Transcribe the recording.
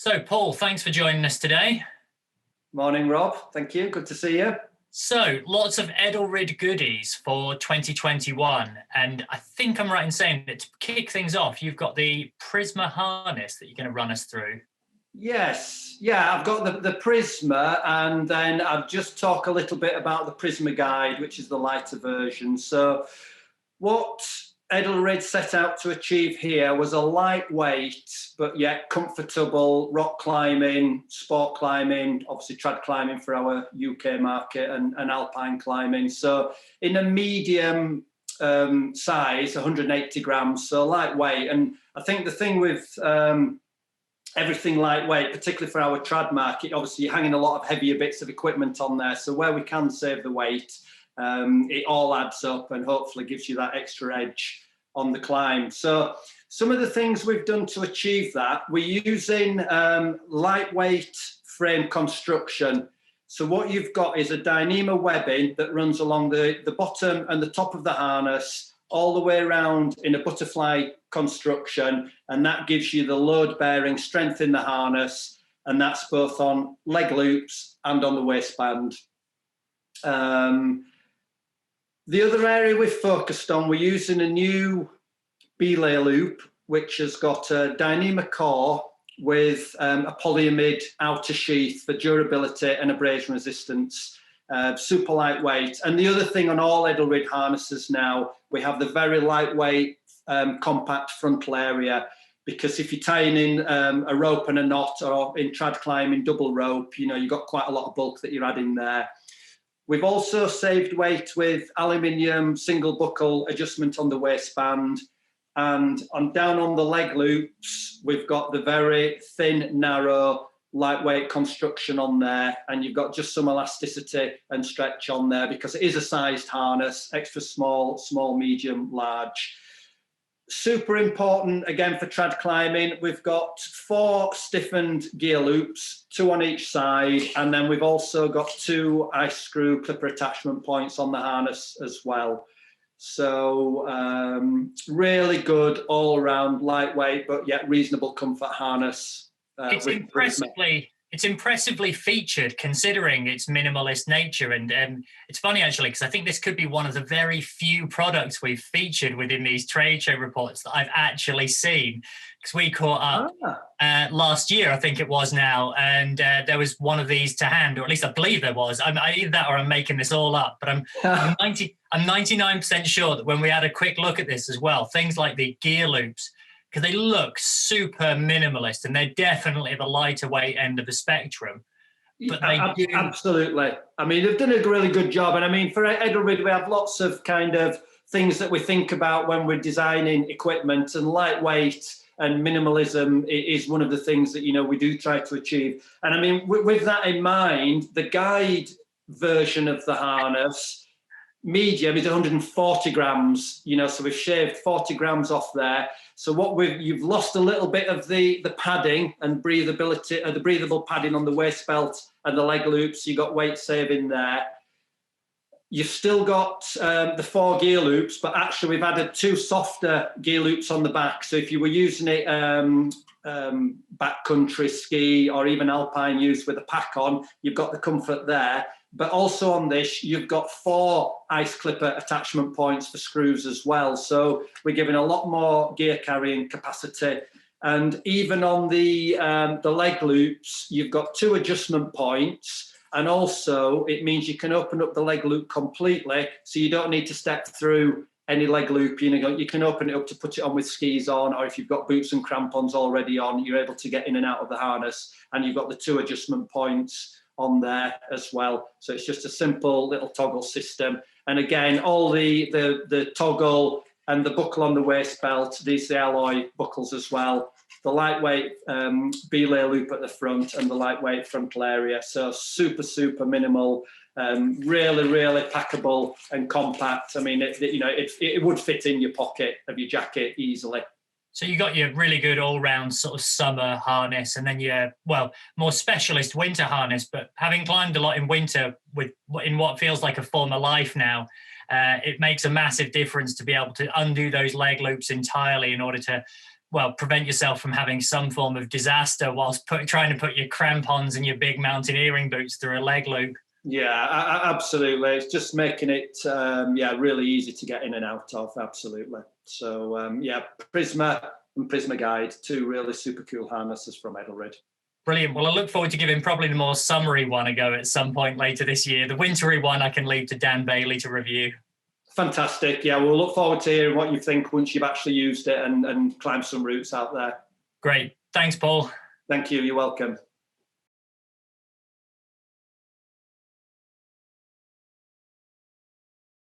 So, Paul, thanks for joining us today. Morning, Rob. Thank you. Good to see you. So, lots of Edelrid goodies for 2021. And I think I'm right in saying that to kick things off, you've got the Prisma harness that you're going to run us through. Yes. Yeah, I've got the Prisma, and then I'll just talk a little bit about the Prisma Guide, which is the lighter version. So what Edelrid set out to achieve here was a lightweight, but yet comfortable rock climbing, sport climbing, obviously trad climbing for our UK market, and alpine climbing. So in a medium size, 180 grams, so lightweight. And I think the thing with everything lightweight, particularly for our trad market, obviously you're hanging a lot of heavier bits of equipment on there. So where we can save the weight, it all adds up and hopefully gives you that extra edge on the climb. So some of the things we've done to achieve that, we're using lightweight frame construction. So what you've got is a Dyneema webbing that runs along the bottom and the top of the harness all the way around in a butterfly construction, and that gives you the load bearing strength in the harness, and that's both on leg loops and on the waistband. The other area we've focused on, we're using a new belay loop, which has got a Dyneema core with a polyamide outer sheath for durability and abrasion resistance. Super lightweight. And the other thing on all Edelrid harnesses now, we have the very lightweight compact frontal area, because if you're tying in a rope and a knot, or in trad climbing double rope, you've got quite a lot of bulk that you're adding there. We've also saved weight with aluminium single buckle adjustment on the waistband, and down on the leg loops, we've got the very thin, narrow, lightweight construction on there, and you've got just some elasticity and stretch on there because it is a sized harness, extra small, medium, large. Super important again for trad climbing, we've got 4 stiffened gear loops, 2 on each side, and then we've also got 2 ice screw clipper attachment points on the harness as well. So really good all around lightweight but yet reasonable comfort harness. It's impressively featured considering its minimalist nature, and it's funny actually because I think this could be one of the very few products we've featured within these trade show reports that I've actually seen, because we caught up last year, I think it was now, and there was one of these to hand, or at least I believe there was. Either that or I'm making this all up, but I'm 99% sure that when we had a quick look at this as well, things like the gear loops, because they look super minimalist and they're definitely the lighter weight end of the spectrum. But Absolutely. I mean, they've done a really good job. And I mean, for Edelrid, we have lots of kind of things that we think about when we're designing equipment, and lightweight and minimalism is one of the things that, we do try to achieve. And I mean, with that in mind, the guide version of the harness, medium, is 140 grams, so we've shaved 40 grams off there. So you've lost a little bit of the padding and breathability, the breathable padding on the waist belt and the leg loops. You got weight saving there. You've still got the 4 gear loops, but actually we've added 2 softer gear loops on the back. So if you were using it backcountry ski or even alpine use with a pack on, you've got the comfort there. But also on this, you've got 4 ice clipper attachment points for screws as well. So we're giving a lot more gear carrying capacity. And even on the leg loops, you've got 2 adjustment points. And also it means you can open up the leg loop completely. So you don't need to step through any leg loop. You can open it up to put it on with skis on, or if you've got boots and crampons already on, you're able to get in and out of the harness. And you've got the 2 adjustment points on there as well. So it's just a simple little toggle system. And again, all the toggle and the buckle on the waist belt, these are the alloy buckles as well. The lightweight belay loop at the front and the lightweight frontal area. So super, super minimal, really, really packable and compact. I mean, it would fit in your pocket of your jacket easily. So you got your really good all-round sort of summer harness, and then your, more specialist winter harness. But having climbed a lot in winter in what feels like a former life now, it makes a massive difference to be able to undo those leg loops entirely in order to prevent yourself from having some form of disaster whilst trying to put your crampons and your big mountaineering boots through a leg loop. Yeah, absolutely. It's just making it, really easy to get in and out of. Absolutely. So, Prisma and Prisma Guide, two really super cool harnesses from Edelrid. Brilliant. Well, I look forward to giving probably the more summery one a go at some point later this year. The wintry one I can leave to Dan Bailey to review. Fantastic. Yeah, we'll look forward to hearing what you think once you've actually used it and climbed some routes out there. Great. Thanks, Paul. Thank you. You're welcome.